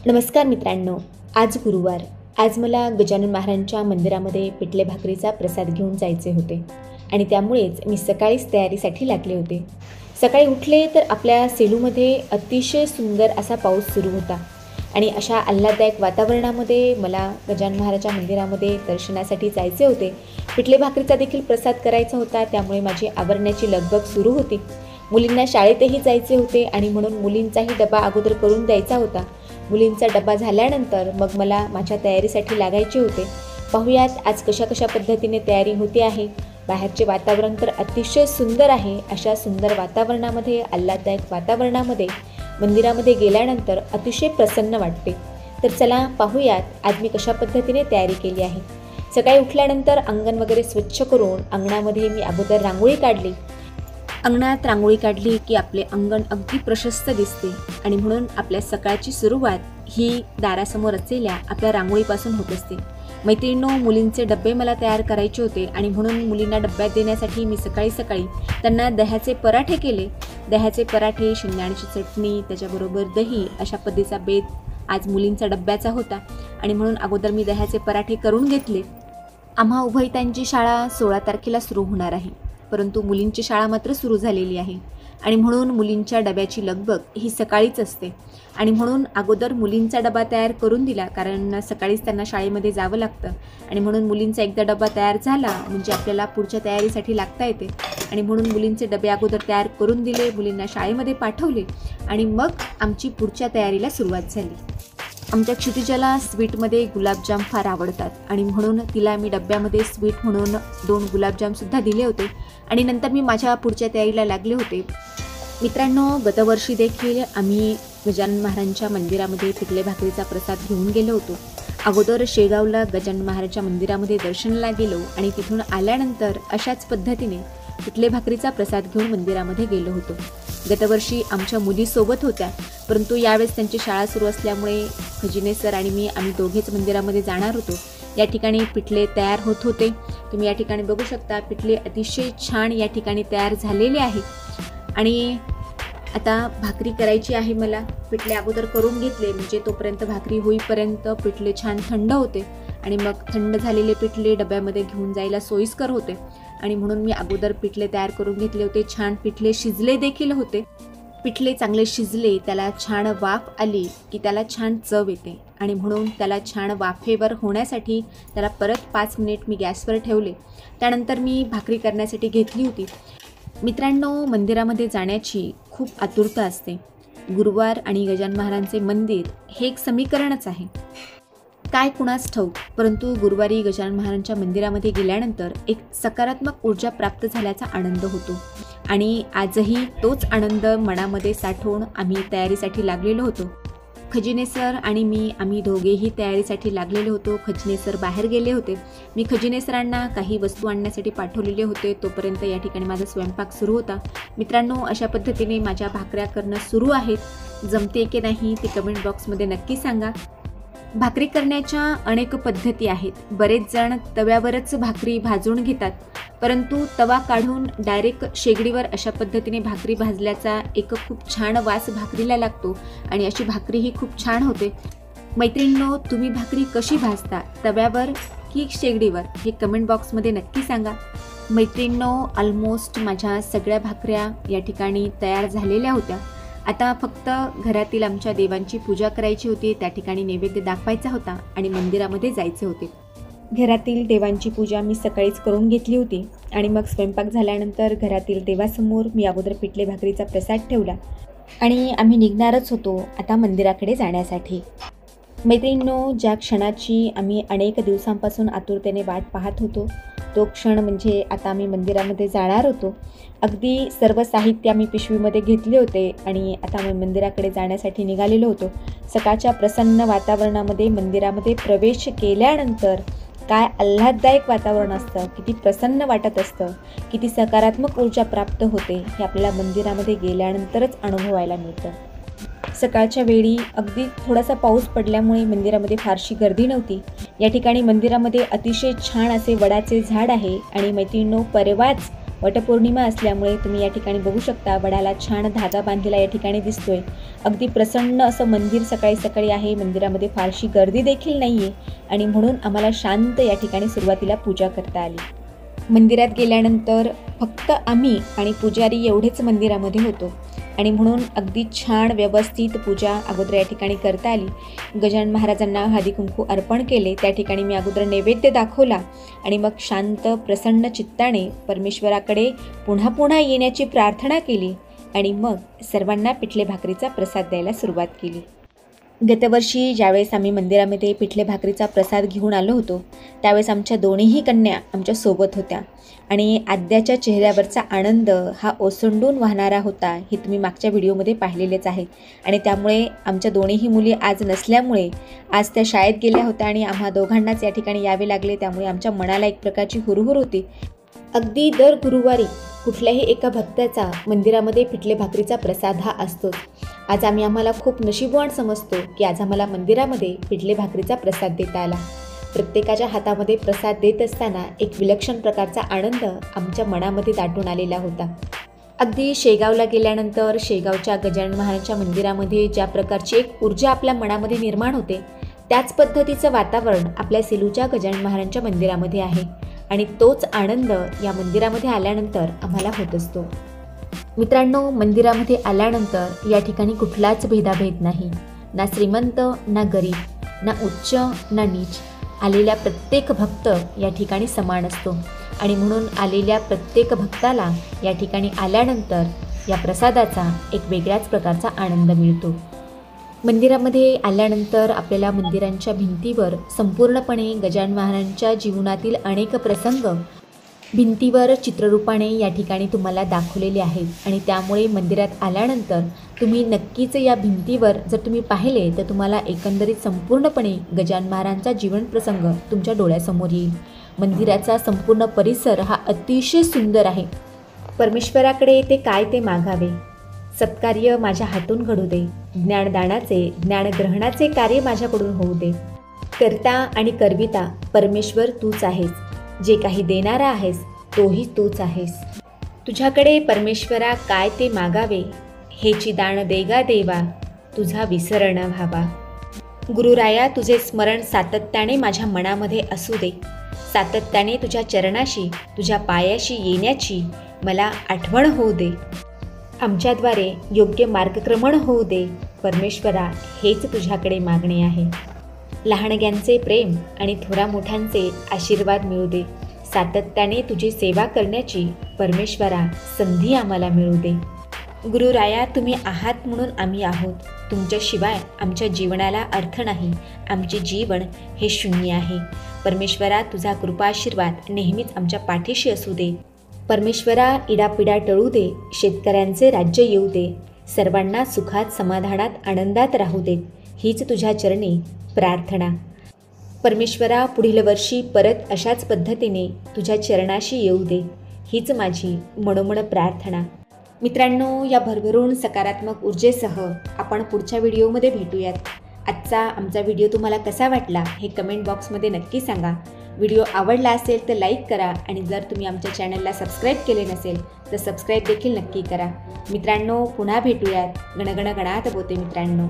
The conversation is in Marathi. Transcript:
नमस्कार मित्रांनो, आज गुरुवार. आज मला गजानन महाराजांच्या मंदिरामध्ये पिठले भाकरीचा प्रसाद घेऊन जायचे होते आणि त्यामुळेच मी सकाळीच तयारीसाठी लागले होते. सकाळी उठले तर आपल्या सेलूमध्ये अतिशय सुंदर असा पाऊस सुरू होता आणि अशा आल्हाददायक वातावरणामध्ये मला गजानन महाराजांच्या मंदिरामध्ये दर्शनासाठी जायचे होते. पिठले भाकरीचा देखील प्रसाद करायचा होता, त्यामुळे माझी आवरण्याची लगबग सुरू होती. मुलींना शाळेतही जायचे होते आणि म्हणून मुलींचाही डबा अगोदर करून द्यायचा होता. मुलींचा डबा झाल्यानंतर मग मला माझ्या तयारीसाठी लागायचे होते. पाहूयात आज कशा पद्धतीने तयारी होते आहे. बाहेरचे वातावरण तर अतिशय सुंदर आहे. अशा सुंदर वातावरणामध्ये, आल्हाददायक वातावरणामध्ये मंदिरामध्ये गेल्यानंतर अतिशय प्रसन्न वाटते. तर चला पाहूयात आज मी कशा पद्धतीने तयारी केली आहे. सकाळी उठल्यानंतर अंगण वगैरे स्वच्छ करून अंगणामध्ये मी अगोदर रांगोळी काढली. अंगणात रांगोळी काढली की आपले अंगण अगदी प्रशस्त दिसते आणि म्हणून आपल्या सकाळची सुरुवात ही दारासमोर असलेल्या आपल्या रांगोळीपासून होत असते. मैत्रिणींनो, मुलींचे डबे मला तयार करायचे होते आणि म्हणून मुलींना डब्यात देण्यासाठी मी सकाळी त्यांना दह्याचे पराठे केले. दह्याचे पराठे, शेंगदाण्याची चटणी, त्याच्याबरोबर दही अशा पद्धतीचा बेत आज मुलींचा डब्याचा होता आणि म्हणून अगोदर मी दह्याचे पराठे करून घेतले. आम्हा उभयतांची शाळा 16 तारखेला सुरू होणार आहे, परंतु मुलींची शाळा मात्र सुरू झालेली आहे आणि म्हणून मुलींच्या डब्याची लगबग ही सकाळीच असते आणि म्हणून अगोदर मुलींचा डबा तयार करून दिला, कारण सकाळीच त्यांना शाळेमध्ये जावं लागतं आणि म्हणून मुलींचा एकदा डबा तयार झाला म्हणजे आपल्याला पुढच्या तयारीसाठी लागता येते आणि म्हणून मुलींचे डबे अगोदर तयार करून दिले, मुलींना शाळेमध्ये पाठवले आणि मग आमची पुढच्या तयारीला सुरुवात झाली. आमच्या क्षितिजाला स्वीटमध्ये गुलाबजाम फार आवडतात आणि म्हणून तिला मी डब्यामध्ये स्वीट म्हणून 2 गुलाबजामसुद्धा दिले होते आणि नंतर मी माझ्या पुढच्या तयारीला लागले होते. मित्रांनो, गतवर्षी देखील आम्ही गजानन महाराजांच्या मंदिरामध्ये पिठले भाकरीचा प्रसाद घेऊन गेलो होतो. अगोदर शेगावला गजानन महाराजांच्या मंदिरामध्ये दर्शनाला गेलो आणि तिथून आल्यानंतर अशाच पद्धतीने पिठले भाकरीचा प्रसाद घेऊन मंदिरामध्ये गेलो होतो. गतवर्षी आमच्या मुलीसोबत होत्या, परंतु यावेळेस त्यांची शाळा सुरू असल्यामुळे खजिने सर आणि आम्ही दोघेच मंदिरामध्ये जाणार होतो. या ठिकाणी पिठले तयार होत होते. तुम्ही या ठिकाणी बघू शकता, पिठले अतिशय छान या ठिकाणी तयार झालेले आहे आणि आता भाकरी करायची आहे मला. पिठले अगोदर करून घेतले म्हणजे तोपर्यंत भाकरी होईपर्यंत पिठले छान थंड होते आणि मग थंड झालेले पिठले डब्यामध्ये घेऊन जायला सोयीस्कर होते आणि म्हणून मी अगोदर पिठले तयार करून घेतले होते. छान पिठले शिजले देखील होते. पिठले चांगले शिजले, त्याला छान वाफ आली की त्याला छान चव येते आणि म्हणून त्याला छान वाफेवर होण्यासाठी त्याला परत 5 मिनिट मी गॅसवर ठेवले. त्यानंतर मी भाकरी करण्यासाठी घेतली होती. मित्रांनो, मंदिरामध्ये जाण्याची खूप आतुरता असते. गुरुवार आणि गजानन महाराजांचे मंदिर हे एक समीकरणच आहे. काय कुणास ठाऊक, परंतु गुरुवारी गजानन महाराजांच्या मंदिरामध्ये गेल्यानंतर एक सकारात्मक ऊर्जा प्राप्त झाल्याचा आनंद होतो आणि आजही तोच आनंद मनामध्ये साठवून आम्ही तयारीसाठी लागलेलो होतो. खजिने सर आणि आम्ही दोघेही तयारीसाठी लागलेले होतो. खजिने सर बाहेर गेले होते. मी खजिने सरांना काही वस्तू आणण्यासाठी पाठवलेले होते. तोपर्यंत या ठिकाणी माझा स्वयंपाक सुरू होता. मित्रांनो, अशा पद्धतीने माझ्या भाकऱ्या करणं सुरू आहेत. जमते की नाही ते कमेंट बॉक्समध्ये नक्की सांगा. भाकरी करण्याच्या अनेक पद्धती आहेत. बरेच जण तव्यावरच भाकरी भाजून घेतात, परंतु तवा काढून डायरेक्ट शेगडीवर अशा पद्धतीने भाकरी भाजल्याचा एक खूप छान वास भाकरीला लागतो आणि अशी भाकरी ही खूप छान होते. मैत्रिणींनो, तुम्ही भाकरी कशी भाजता, तव्यावर की शेगडीवर, हे कमेंट बॉक्समध्ये नक्की सांगा. मैत्रिणींनो, ऑलमोस्ट माझ्या सगळ्या भाकऱ्या या ठिकाणी तयार झालेल्या होत्या. आता फक्त घरातील आमच्या देवांची पूजा करायची होती, त्या ठिकाणी नैवेद्य दाखवायचा होता आणि मंदिरामध्ये जायचे होते. घरातील देवांची पूजा मी सकाळीच करून घेतली होती आणि मग स्वयंपाक झाल्यानंतर घरातील देवासमोर मी अगोदर पिठले भाकरीचा प्रसाद ठेवला आणि आम्ही निघणारच होतो आता मंदिराकडे जाण्यासाठी. मैत्रिणींनो, ज्या क्षणाची आम्ही अनेक दिवसांपासून आतुरतेने वाट पाहत होतो, तो क्षण म्हणजे आता आम्ही मंदिरामध्ये जाणार होतो. अगदी सर्व साहित्य आम्ही पिशवीमध्ये घेतले होते आणि आता आम्ही मंदिराकडे जाण्यासाठी निघालेलो होतो. सकाळच्या प्रसन्न वातावरणामध्ये मंदिरामध्ये प्रवेश केल्यानंतर काय आल्हाददायक वातावरण असतं, किती प्रसन्न वाटत असतं, किती सकारात्मक ऊर्जा प्राप्त होते हे आपल्याला मंदिरामध्ये गेल्यानंतरच अनुभवायला मिळतं. सकाळच्या वेळी अगदी थोडासा पाऊस पडल्यामुळे मंदिरामध्ये फारशी गर्दी नव्हती. या ठिकाणी मंदिरामध्ये अतिशय छान असे वडाचे झाड आहे आणि मैत्रिणींनो, परवाच वटपौर्णिमा असल्यामुळे तुम्ही या ठिकाणी बघू शकता वडाला छान धागा बांधलेला या ठिकाणी दिसतोय। अगदी प्रसन्न असं मंदिर सकाळी सकाळी आहे। मंदिरामध्ये फारशी गर्दी देखील नाही आहे आणि म्हणून आम्हाला शांत या ठिकाणी सुरुवातीला पूजा करता आली। मंदिरात गेल्यानंतर फक्त आम्ही आणि पुजारी एवढेच मंदिरामध्ये होतो आणि म्हणून अगदी छान व्यवस्थित पूजा अगोदर या ठिकाणी करता आली। गजानन महाराजांना हळदी कुंकू अर्पण केले। त्या ठिकाणी मी अगोदर नैवेद्य दाखवला आणि मग शांत प्रसन्न चित्ताने परमेश्वराकडे पुन्हा पुन्हा येण्याची प्रार्थना केली आणि मग सर्वांना पिठले भाकरीचा प्रसाद द्यायला सुरुवात केली। गतवर्षी ज्यावेळेस आम्ही मंदिरामध्ये पिठले भाकरीचा प्रसाद घेऊन आलो होतो त्यावेळेस आमच्या दोन्हीही कन्या आमच्या सोबत होत्या आणि आद्याच्या चेहऱ्यावरचा आनंद हा ओसंडून वाहणारा होता हे तुम्ही मागच्या व्हिडिओमध्ये पाहिलेलेच आहे। आणि त्यामुळे आमच्या दोन्हीही मुली आज नसल्यामुळे आज त्या शाळेत गेल्या होत्या आणि आम्हा दोघांनाच या ठिकाणी यावे लागले। त्यामुळे आमच्या मनाला एक प्रकारची हुरहुर होती। अगदी दर गुरुवारी कुठल्याही एका भक्ताचा मंदिरामध्ये पिठले भाकरीचा प्रसाद हा असतोच। आज आम्हाला खूप नशीबवान समजतो की आज आम्हाला मंदिरामध्ये पिठले भाकरीचा प्रसाद देता आला। प्रत्येकाच्या हातामध्ये प्रसाद देत असताना एक विलक्षण प्रकारचा आनंद आमच्या मनामध्ये दाटून आलेला होता। अगदी शेगावला गेल्यानंतर शेगावच्या गजानन महाराजांच्या मंदिरामध्ये ज्या प्रकारची एक ऊर्जा आपल्या मनामध्ये निर्माण होते त्याच पद्धतीचं वातावरण आपल्या सेलूच्या गजानन महाराजांच्या मंदिरामध्ये आहे आणि तोच आनंद या मंदिरामध्ये आल्यानंतर आम्हाला होत असतो। मित्रांनो, मंदिरामध्ये आल्यानंतर या ठिकाणी कुठलाच भेदाभेद नाही, ना श्रीमंत ना गरीब, ना उच्च ना नीच। आलेल्या प्रत्येक भक्त या ठिकाणी समान असतो आणि म्हणून आलेल्या प्रत्येक भक्ताला या ठिकाणी आल्यानंतर या प्रसादाचा एक वेगळ्याच प्रकारचा आनंद मिळतो। मंदिरामध्ये आल्यानंतर आपल्याला मंदिरांच्या भिंतीवर संपूर्णपणे गजानन महाराजांच्या जीवनातील अनेक प्रसंग भिंतीवर चित्ररूपाने या ठिकाणी तुम्हाला दाखवलेले आहेत आणि त्यामुळे मंदिरात आल्यानंतर तुम्ही नक्कीच या भिंतीवर जर तुम्ही पाहिले तर तुम्हाला एकंदरीत संपूर्णपणे गजानन महाराजांचा जीवन प्रसंग तुमच्या डोळ्यासमोर येईल। मंदिराचा संपूर्ण परिसर हा अतिशय सुंदर आहे। परमेश्वराकडे ते काय ते मागावे, सत्कार्य माझ्या हातून घडू दे, ज्ञानदानाचे ज्ञानग्रहणाचे कार्य माझ्याकडून होऊ दे। करता आणि करविता परमेश्वर तूच आहेस, जे काही देणारा आहेस तोही तूच आहेस। तुझ्याकडे परमेश्वरा काय ते मागावे, हेची दान देगा देवा, तुझा विसर न व्हावा। गुरुराया तुझे स्मरण सातत्याने माझ्या मनामध्ये असू दे, सातत्याने तुझ्या चरणाशी तुझ्या पायाशी येण्याची मला आठवण होऊ दे। आमच्याद्वारे योग्य मार्गक्रमण होऊ दे परमेश्वरा, हेच तुझ्याकडे मागणे आहे। लहानग्यांचे प्रेम आणि थोरा मोठ्यांचे आशीर्वाद मिळू दे, सातत्याने तुझी सेवा करण्याची परमेश्वरा संधी आम्हाला मिळू दे। गुरुराया तुम्ही आहात म्हणून आम्ही आहोत, तुमच्याशिवाय आमच्या जीवनाला अर्थ नाही, आमचे जीवन हे शून्य आहे। परमेश्वरा तुझा कृपाशीर्वाद नेहमीच आमच्या पाठीशी असू दे। परमेश्वरा इडापिडा टळू दे, शेतकऱ्यांचे राज्य येऊ दे, सर्वांना सुखात समाधानात आनंदात राहू दे, हीच तुझ्या चरणी प्रार्थना। परमेश्वरा पुढील वर्षी परत अशाच पद्धतीने तुझ्या चरणाशी येऊ दे, हीच माझी मनोमन प्रार्थना। मित्रांनो, या भरभरून सकारात्मक ऊर्जेसह आपण पुढच्या व्हिडिओमध्ये भेटूयात। आजचा आमचा व्हिडिओ तुम्हाला कसा वाटला हे कमेंट बॉक्समध्ये नक्की सांगा। व्हिडिओ आवडला असेल तर लाईक करा आणि जर तुम्ही आमच्या चॅनलला सबस्क्राईब केले नसेल तर सबस्क्राईब देखील नक्की करा। मित्रांनो, पुन्हा भेटूयात। गणगण गणात बोते मित्रांनो।